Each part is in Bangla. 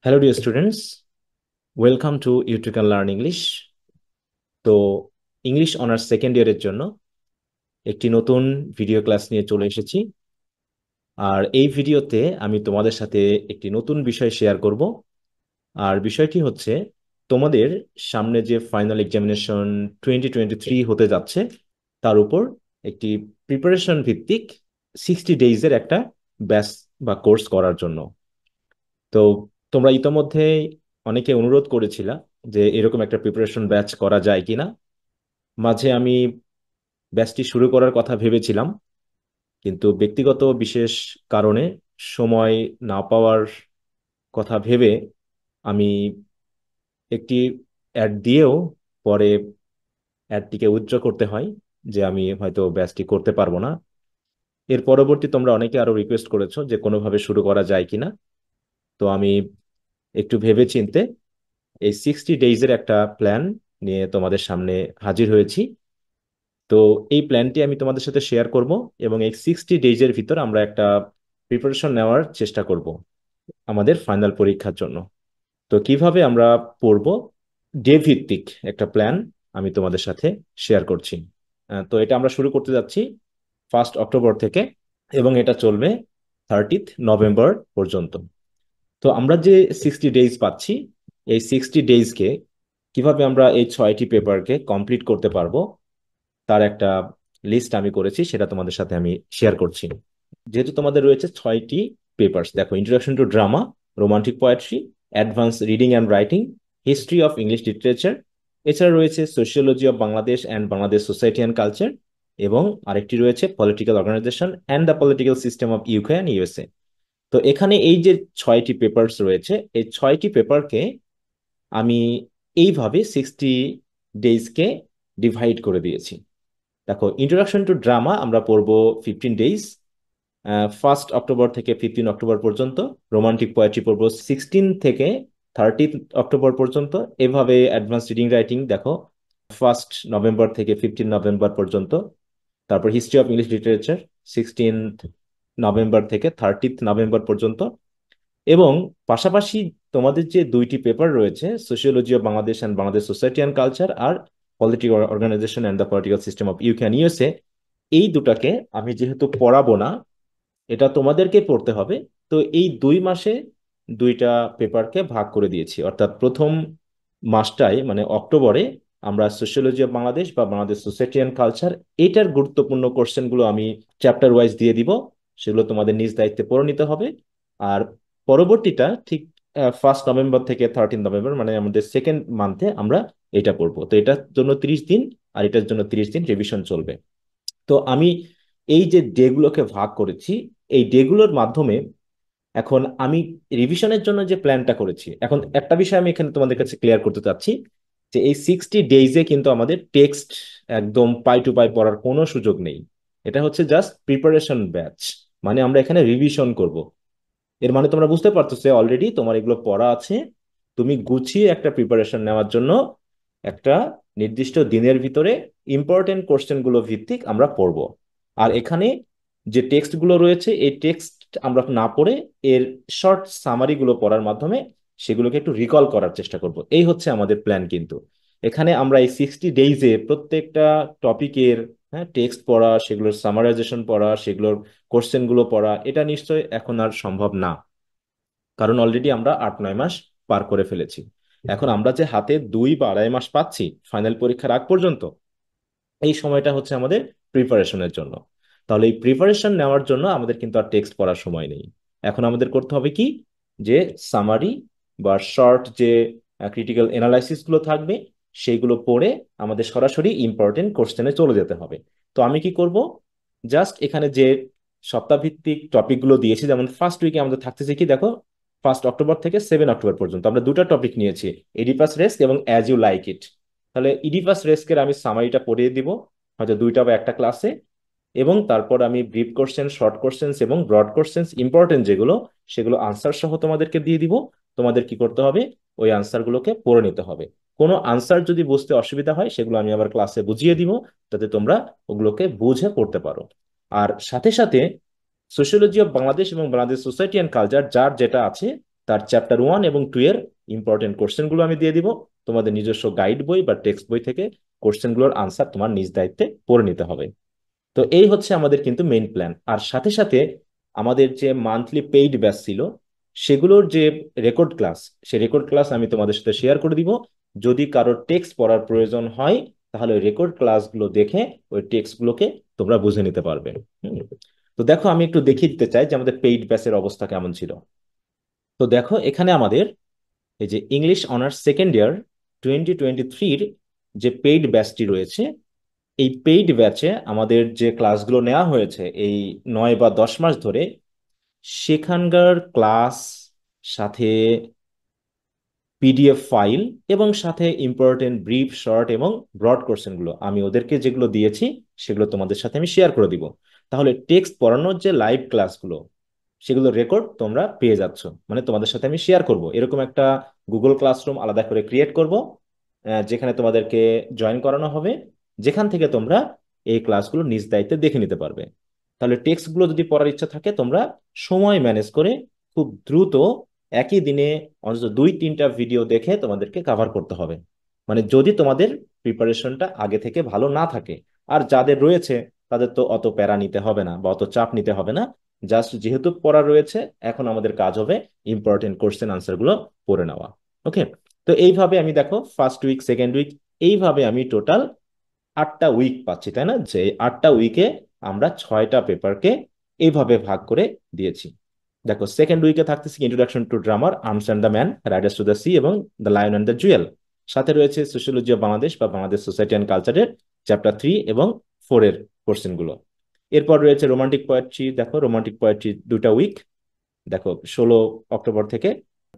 Hello, dear students. Welcome to You Can Learn English. তো ইংলিশ অনার্স সেকেন্ড ইয়ারের জন্য একটি নতুন ভিডিও ক্লাস নিয়ে চলে এসেছি। আর এই ভিডিওতে আমি তোমাদের সাথে একটি নতুন বিষয় শেয়ার করব। আর বিষয়টি হচ্ছে তোমাদের সামনে যে ফাইনাল এক্সামিনেশন 2023 হতে যাচ্ছে তার উপর একটি প্রিপারেশন ভিত্তিক 60 ডেইজের একটা ব্যাচ বা কোর্স করার জন্য। তো তোমরা ইতোমধ্যে অনেকে অনুরোধ করেছিলা যে এরকম একটা প্রিপারেশন ব্যাচ করা যায় কিনা। মাঝে আমি ব্যাচটি শুরু করার কথা ভেবেছিলাম, কিন্তু ব্যক্তিগত বিশেষ কারণে সময় না পাওয়ার কথা ভেবে আমি একটি অ্যাড দিয়েও পরে অ্যাডটিকে উইথড্র করতে হয় যে আমি হয়তো ব্যাচটি করতে পারবো না। এর পরবর্তী তোমরা অনেকে আরো রিকোয়েস্ট করেছো যে কোনোভাবে শুরু করা যায় কিনা। তো আমি একটু ভেবে চিন্তে এই 60 ডেইজের একটা প্ল্যান নিয়ে তোমাদের সামনে হাজির হয়েছি। তো এই প্ল্যানটি আমি তোমাদের সাথে শেয়ার করব এবং এই 60 ডেইজের ভিতর আমরা একটা প্রিপারেশন নেওয়ার চেষ্টা করব আমাদের ফাইনাল পরীক্ষার জন্য। তো কিভাবে আমরা পড়ব, ডে ভিত্তিক একটা প্ল্যান আমি তোমাদের সাথে শেয়ার করছি। তো এটা আমরা শুরু করতে যাচ্ছি 1 অক্টোবর থেকে এবং এটা চলবে 30 নভেম্বর পর্যন্ত। তো আমরা যে 60 ডেইজ পাচ্ছি, এই 60 ডেইজকে কিভাবে আমরা এই 6টি পেপারকে কমপ্লিট করতে পারবো তার একটা লিস্ট আমি করেছি, সেটা তোমাদের সাথে আমি শেয়ার করছি। যেহেতু তোমাদের রয়েছে 6টি পেপার্স, দেখো: introduction to drama, romantic poetry, advance reading and writing, history of English literature, এছাড়া রয়েছে sociology of Bangladesh and Bangladesh society and culture, এবং আরেকটি রয়েছে political organization and the political system of UK and USA. তো এখানে এই যে 6টি পেপার্স রয়েছে, এই 6টি পেপারকে আমি এইভাবে 60 ডেইজকে ডিভাইড করে দিয়েছি। দেখো, ইন্ট্রোডাকশন টু ড্রামা আমরা পড়বো 15 ডেইজ, 1 অক্টোবর থেকে 15 অক্টোবর পর্যন্ত। রোমান্টিক পোয়েট্রি পড়বো 16 থেকে 30 অক্টোবর পর্যন্ত। এভাবে অ্যাডভান্স রিডিং রাইটিং দেখো 1 নভেম্বর থেকে 15 নভেম্বর পর্যন্ত। তারপর history of English literature 16 November থেকে 30 নভেম্বর পর্যন্ত। এবং পাশাপাশি তোমাদের যে দুইটি পেপার রয়েছে, sociology of Bangladesh and Bangladesh society and culture আর political organization and the political system of UK and USA, এই দুটাকে আমি যেহেতু পড়াবো না, এটা তোমাদেরকে পড়তে হবে। তো এই 2 মাসে দুইটা পেপারকে ভাগ করে দিয়েছি, অর্থাৎ প্রথম মাসটায় মানে অক্টোবরে আমরা সোশিওলজি অফ বাংলাদেশ বা বাংলাদেশ সোসাইটি অ্যান্ড কালচার, এটার গুরুত্বপূর্ণ কোশ্চেনগুলো আমি চ্যাপ্টার ওয়াইজ দিয়ে দিব, সেগুলো তোমাদের নিজ দায়িত্বে পড়ে নিতে হবে। আর পরবর্তীটা ঠিক 1 নভেম্বর থেকে 13 নভেম্বর, মানে আমাদের সেকেন্ড মান্থে আমরা এটা পড়বো। তো এটার জন্য 30 দিন আর এটার জন্য 30 দিন রিভিশন চলবে। তো আমি এই যে ডেগুলোকে ভাগ করেছি, এই ডেগুলোর মাধ্যমে এখন আমি রিভিশনের জন্য যে প্ল্যানটা করেছি, এখন একটা বিষয় আমি এখানে তোমাদের কাছে ক্লিয়ার করতে চাচ্ছি যে এই 60 ডেইজে কিন্তু আমাদের টেক্সট একদম পাই টু পাই পড়ার কোনো সুযোগ নেই। এটা হচ্ছে জাস্ট প্রিপারেশন ব্যাচ, মানে আমরা এখানে রিভিশন করব। এর মানে তোমরা বুঝতে পারতেছো অলরেডি তোমার এগুলো পড়া আছে। তুমি গুছিয়ে একটা প্রিপারেশন নেওয়ার জন্য একটা নির্দিষ্ট দিনের ভিতরে ইম্পর্টেন্ট কোশ্চেন গুলো ভিত্তিক আমরা পড়ব। আর এখানে যে টেক্সট গুলো রয়েছে, এই টেক্সট আমরা না পড়ে এর শর্ট সামারি গুলো পড়ার মাধ্যমে সেগুলোকে একটু রিকল করার চেষ্টা করব। এই হচ্ছে আমাদের প্ল্যান। কিন্তু এখানে আমরা এই 60 ডেইজে প্রত্যেকটা টপিকের, হ্যাঁ, টেক্সট পড়া, সেগুলোর সামারাইজেশন পড়া, সেগুলোর কোশ্চেন গুলো পড়া, এটা নিশ্চয়ই এখন আর সম্ভব না, কারণ অলরেডি আমরা 8-9 মাস পার করে ফেলেছি। এখন আমরা যে হাতে 2 বা আড়াই মাস পাচ্ছি ফাইনাল পরীক্ষার আগ পর্যন্ত, এই সময়টা হচ্ছে আমাদের প্রিপারেশনের জন্য। তাহলে এই প্রিপারেশন নেওয়ার জন্য আমাদের কিন্তু আর টেক্সট পড়ার সময় নেই। এখন আমাদের করতে হবে কি, যে সামারি বা শর্ট যে ক্রিটিক্যাল এনালাইসিস গুলো থাকবে সেইগুলো পড়ে আমাদের সরাসরি ইম্পর্টেন্ট কোশ্চেনে চলে যেতে হবে। তো আমি কি করব, জাস্ট এখানে যে সপ্তাহভিত্তিক টপিকগুলো দিয়েছি, যেমন ফার্স্ট উইকে আমাদের থাকতেছে কি, দেখো 1 অক্টোবর থেকে 7 অক্টোবর পর্যন্ত আমরা দুটো টপিক নিয়েছি, এডিপাস রেস্ক এবং অ্যাজ ইউ লাইক ইট। তাহলে ইডিপাস রেস্কের আমি সামারিটা পড়িয়ে দিব, হয়তো দুইটা বা একটা ক্লাসে। এবং তারপর আমি ব্রিফ কোশ্চেন, শর্ট কোশ্চেন্স এবং ব্রড কোশ্চেন্স ইম্পর্টেন্ট যেগুলো, সেগুলো আনসার সহ তোমাদেরকে দিয়ে দিব। তোমাদের কি করতে হবে, ওই আনসার গুলোকে পড়ে নিতে হবে। কোনো আনসার যদি বুঝতে অসুবিধা হয় সেগুলো আমি আবার ক্লাসে বুঝিয়ে দিব, যাতে তোমরা ওগুলোকে বুঝে পড়তে পারো। আর সাথে সাথে সোশিয়োলজি অফ বাংলাদেশ এবং বাংলাদেশ সোসাইটি অ্যান্ড কালচার যার যেটা আছে, তার চ্যাপ্টার 1 এবং 2 এর ইম্পর্টেন্ট কোশ্চেনগুলো আমি দিয়ে দিব। তোমাদের নিজস্ব গাইড বই বা টেক্সট বই থেকে কোশ্চেনগুলোর আনসার তোমার নিজ দায়িত্বে পড়ে নিতে হবে। তো এই হচ্ছে আমাদের কিন্তু মেইন প্ল্যান। আর সাথে সাথে আমাদের যে মান্থলি পেইড ব্যাচ ছিল সেগুলোর যে রেকর্ড ক্লাস, সেই রেকর্ড ক্লাস আমি তোমাদের সাথে শেয়ার করে দিব। যদি কারোর টেক্সট পড়ার প্রয়োজন হয় তাহলে ওই রেকর্ড ক্লাসগুলো দেখে ওই টেক্সটগুলোকে তোমরা বুঝে নিতে পারবে। হুম। তো দেখো আমি একটু দেখিয়ে দিতে চাই যে আমাদের পেইড ব্যাচের অবস্থা কেমন ছিল। তো দেখো এখানে আমাদের এই যে ইংলিশ অনার্স সেকেন্ড ইয়ার 2023-র যে পেইড ব্যাচটি রয়েছে, এই পেইড ব্যাচে আমাদের যে ক্লাসগুলো নেওয়া হয়েছে এই 9 বা 10 মাস ধরে, সেখানকার ক্লাস, সাথে পিডিএফ ফাইল এবং সাথে ইম্পর্টেন্ট ব্রিফ শর্ট এবং ব্রড কোশ্চেনগুলো আমি ওদেরকে যেগুলো দিয়েছি সেগুলো তোমাদের সাথে আমি শেয়ার করে দিব। তাহলে টেক্সট পড়ানোর যে লাইভ ক্লাসগুলো সেগুলো রেকর্ড তোমরা পেয়ে যাচ্ছ, মানে তোমাদের সাথে আমি শেয়ার করব। এরকম একটা গুগল ক্লাসরুম আলাদা করে ক্রিয়েট করব, যেখানে তোমাদেরকে জয়েন করানো হবে, যেখান থেকে তোমরা এই ক্লাসগুলো নিজ দায়িত্বে দেখে নিতে পারবে। তাহলে টেক্সটগুলো যদি পড়ার ইচ্ছা থাকে তোমরা সময় ম্যানেজ করে খুব দ্রুত একই দিনে অন্তত 2-3টা ভিডিও দেখে তোমাদেরকে কভার করতে হবে। মানে যদি তোমাদের প্রিপারেশনটা আগে থেকে ভালো না থাকে, আর যাদের রয়েছে তাদের তো অত প্যারা নিতে হবে না বা অত চাপ নিতে হবে না। জাস্ট যেহেতু পড়া রয়েছে, এখন আমাদের কাজ হবে ইম্পর্টেন্ট কোশ্চেন আনসার গুলো পড়ে নেওয়া। ওকে। তো এইভাবে আমি দেখো ফার্স্ট উইক সেকেন্ড উইক এইভাবে আমি টোটাল 8টা উইক পাচ্ছি, তাই না? যে 8টা উইকে আমরা 6টা পেপারকে এইভাবে ভাগ করে দিয়েছি। দেখো সেকেন্ড উইকে থাকতেছে ইন্ট্রোডাকশন টু ড্রামার, arms and the man, riders to the sea এবং the lion and the jewel. সাথে রয়েছে সোশিয়োলজি অফ বাংলাদেশ বা বাংলাদেশ সোসাইটি অ্যান্ড কালচারের চ্যাপ্টার 3 এবং 4 এর কোশ্চেন গুলো। এরপর রয়েছে রোমান্টিক পোয়েট্রি। দেখো রোমান্টিক পোয়েট্রি 2টা উইক, দেখো 16 অক্টোবর থেকে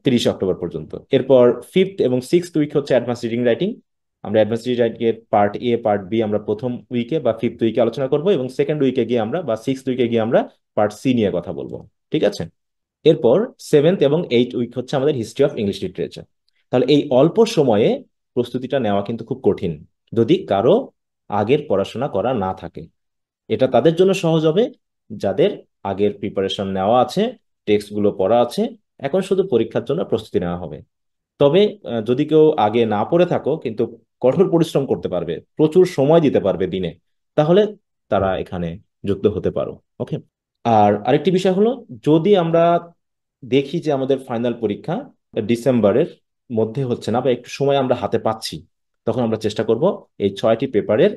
30 অক্টোবর পর্যন্ত। এরপর ফিফথ এবং সিক্সথ উইক হচ্ছে অ্যাডভান্স রিডিং রাইটিং। আমরা অ্যাডভান্স রিডিং রাইটিং এর পার্ট এ পার্ট বি আমরা প্রথম উইকে বা ফিফথ উইকে আলোচনা করব, এবং সেকেন্ড উইকে গিয়ে আমরা বা সিক্সথ উইকে গিয়ে আমরা পার্ট সি নিয়ে কথা বলবো। ঠিক আছে। এরপর সেভেন্থ এবং এইট উইক হচ্ছে আমাদের হিস্ট্রি অফ ইংলিশ লিটারেচার। তাহলে এই অল্প সময়ে প্রস্তুতিটা নেওয়া কিন্তু খুব কঠিন যদি কারো আগের পড়াশোনা করা না থাকে। এটা তাদের জন্য সহজ হবে যাদের আগের প্রিপারেশন নেওয়া আছে, টেক্সটগুলো পড়া আছে, এখন শুধু পরীক্ষার জন্য প্রস্তুতি নেওয়া হবে। তবে যদি কেউ আগে না পড়ে থাকো কিন্তু কঠোর পরিশ্রম করতে পারবে, প্রচুর সময় দিতে পারবে দিনে, তাহলে তারা এখানে যুক্ত হতে পারো। ওকে। আর আরেকটি বিষয় হলো, যদি আমরা দেখি যে আমাদের ফাইনাল পরীক্ষা ডিসেম্বরের মধ্যে হচ্ছে না বা একটু সময় আমরা হাতে পাচ্ছি, তখন আমরা চেষ্টা করব এই 6টি পেপারের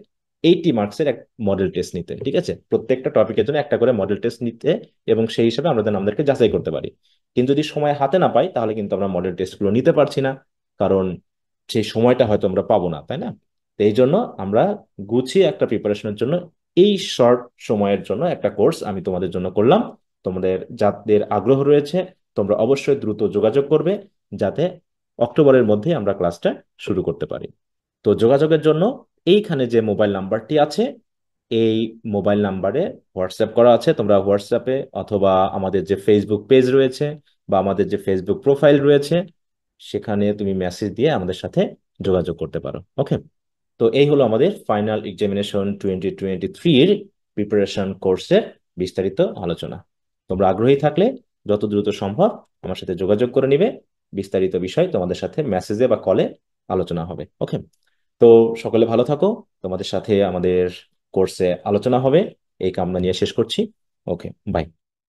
80 মার্কসের এক মডেল টেস্ট নিতে। ঠিক আছে, প্রত্যেকটা টপিকের জন্য একটা করে মডেল টেস্ট নিতে, এবং সেই হিসাবে আমরা যেন আমাদেরকে যাচাই করতে পারি। কিন্তু যদি সময় হাতে না পাই তাহলে কিন্তু আমরা মডেল টেস্টগুলো নিতে পারছি না, কারণ সেই সময়টা হয়তো আমরা পাবো না, তাই না? তো এই জন্য আমরা গুছিয়ে একটা প্রিপারেশনের জন্য এই শর্ট সময়ের জন্য একটা কোর্স আমি তোমাদের জন্য করলাম। তোমাদের যাদের আগ্রহ রয়েছে তোমরা অবশ্যই দ্রুত যোগাযোগ করবে, যাতে অক্টোবরের মধ্যে আমরা ক্লাসটা শুরু করতে পারি। তো যোগাযোগের জন্য এইখানে যে মোবাইল নাম্বারটি আছে, এই মোবাইল নাম্বারে হোয়াটসঅ্যাপ করা আছে। তোমরা হোয়াটসঅ্যাপে অথবা আমাদের যে ফেসবুক পেজ রয়েছে বা আমাদের যে ফেসবুক প্রোফাইল রয়েছে সেখানে তুমি মেসেজ দিয়ে আমাদের সাথে যোগাযোগ করতে পারো। ওকে। তো এই হলো আমাদের ফাইনাল এক্সামিনেশন 2023-র প্রিপারেশন কোর্সের বিস্তারিত আলোচনা। তোমরা আগ্রহী থাকলে যত দ্রুত সম্ভব আমার সাথে যোগাযোগ করে নিবে, বিস্তারিত বিষয় তোমাদের সাথে মেসেজে বা কলে আলোচনা হবে। ওকে। তো সকলে ভালো থাকো, তোমাদের সাথে আমাদের কোর্সে আলোচনা হবে এই কামনা নিয়ে শেষ করছি। ওকে, বাই।